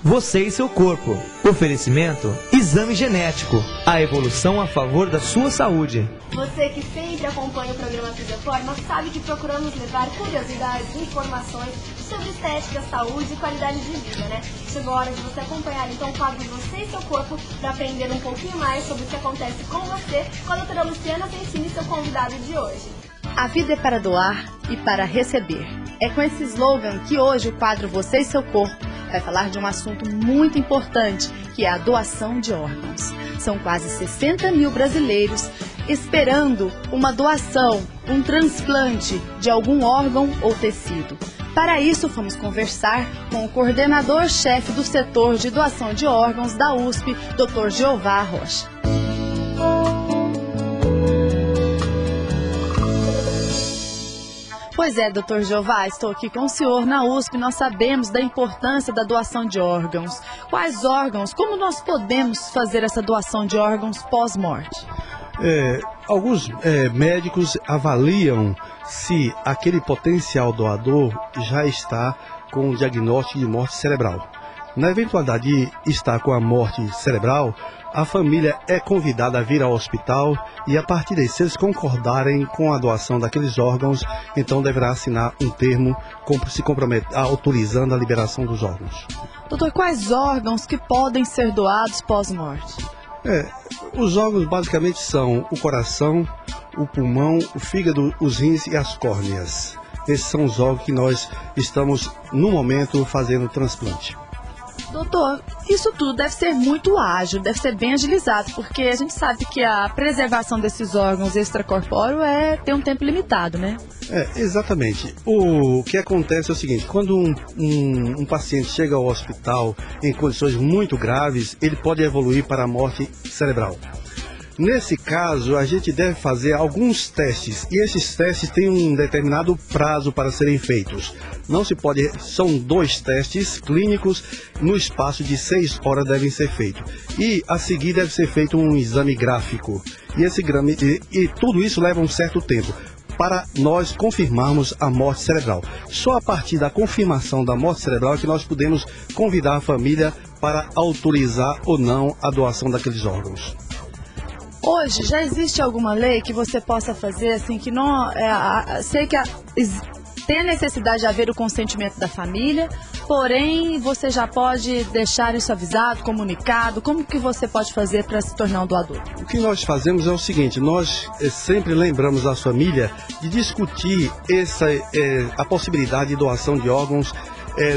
Você e seu corpo. Oferecimento: exame genético. A evolução a favor da sua saúde. Você que sempre acompanha o programa Vida Forma sabe que procuramos levar curiosidades, informações sobre estética, saúde e qualidade de vida, né? Chegou a hora de você acompanhar então o quadro Você e seu corpo para aprender um pouquinho mais sobre o que acontece com você com a doutora Luciana Sentini, seu convidado de hoje. A vida é para doar e para receber. É com esse slogan que hoje o quadro Você e seu corpo vai falar de um assunto muito importante, que é a doação de órgãos. São quase 60 mil brasileiros esperando uma doação, um transplante de algum órgão ou tecido. Para isso, fomos conversar com o coordenador-chefe do setor de doação de órgãos da USP, Dr. Jeová Rocha. Pois é, doutor Jeová, estou aqui com o senhor na USP. Nós sabemos da importância da doação de órgãos. Quais órgãos? Como nós podemos fazer essa doação de órgãos pós-morte? Alguns médicos avaliam se aquele potencial doador já está com o diagnóstico de morte cerebral. Na eventualidade de estar com a morte cerebral, a família é convidada a vir ao hospital e, a partir daí, se eles concordarem com a doação daqueles órgãos, então deverá assinar um termo se comprometer, autorizando a liberação dos órgãos. Doutor, quais órgãos que podem ser doados pós-morte? Os órgãos basicamente são o coração, o pulmão, o fígado, os rins e as córneas. Esses são os órgãos que nós estamos, no momento, fazendo transplante. Doutor, isso tudo deve ser muito ágil, deve ser bem agilizado, porque a gente sabe que a preservação desses órgãos extracorpóreos tem um tempo limitado, né? Exatamente. O que acontece é o seguinte: quando um paciente chega ao hospital em condições muito graves, ele pode evoluir para a morte cerebral. Nesse caso, a gente deve fazer alguns testes, e esses testes têm um determinado prazo para serem feitos. Não se pode, são 2 testes clínicos, no espaço de 6 horas devem ser feitos. E a seguir deve ser feito um exame gráfico. E tudo isso leva um certo tempo para nós confirmarmos a morte cerebral. Só a partir da confirmação da morte cerebral é que nós podemos convidar a família para autorizar ou não a doação daqueles órgãos. Hoje, já existe alguma lei que você possa fazer, assim, que não... sei que tem a necessidade de haver o consentimento da família, porém, você já pode deixar isso avisado, comunicado. Como que você pode fazer para se tornar um doador? O que nós fazemos é o seguinte: nós sempre lembramos a família de discutir a possibilidade de doação de órgãos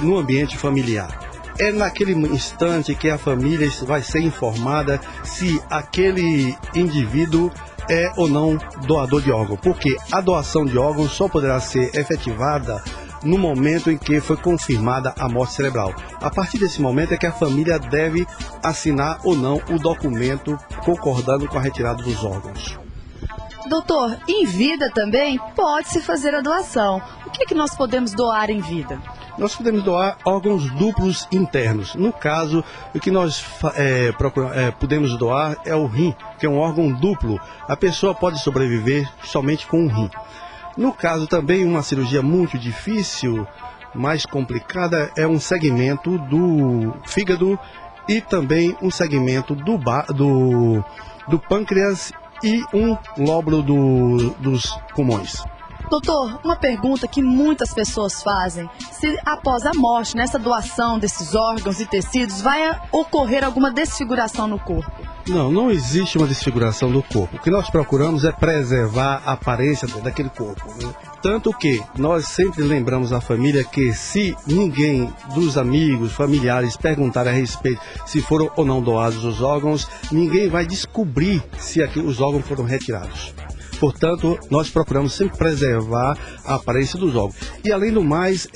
no ambiente familiar. É naquele instante que a família vai ser informada se aquele indivíduo é ou não doador de órgão, porque a doação de órgãos só poderá ser efetivada no momento em que foi confirmada a morte cerebral. A partir desse momento é que a família deve assinar ou não o documento concordando com a retirada dos órgãos. Doutor, em vida também pode-se fazer a doação. O que nós podemos doar em vida? Nós podemos doar órgãos duplos internos. No caso, o que nós podemos doar é o rim, que é um órgão duplo. A pessoa pode sobreviver somente com um rim. No caso também, uma cirurgia muito difícil, mais complicada, é um segmento do fígado e também um segmento do pâncreas e um lóbulo dos pulmões. Doutor, uma pergunta que muitas pessoas fazem: se após a morte, nessa doação desses órgãos e tecidos, vai ocorrer alguma desfiguração no corpo? Não existe uma desfiguração do corpo. O que nós procuramos é preservar a aparência daquele corpo, né? Tanto que nós sempre lembramos à família que, se ninguém dos amigos, familiares perguntar a respeito se foram ou não doados os órgãos, ninguém vai descobrir se os órgãos foram retirados. Portanto, nós procuramos sempre preservar a aparência dos órgãos. E, além do mais,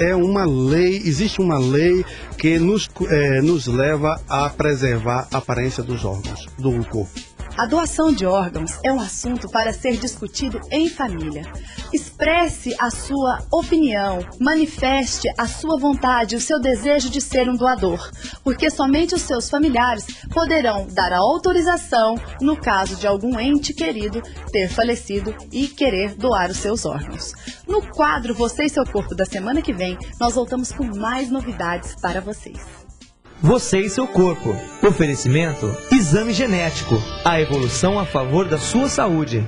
existe uma lei que nos leva a preservar a aparência dos órgãos, do corpo. A doação de órgãos é um assunto para ser discutido em família. Expresse a sua opinião, manifeste a sua vontade, o seu desejo de ser um doador, porque somente os seus familiares poderão dar a autorização no caso de algum ente querido ter falecido e querer doar os seus órgãos. No quadro Você e Seu Corpo da semana que vem, nós voltamos com mais novidades para vocês. Você e seu corpo. Oferecimento: exame genético. A evolução a favor da sua saúde.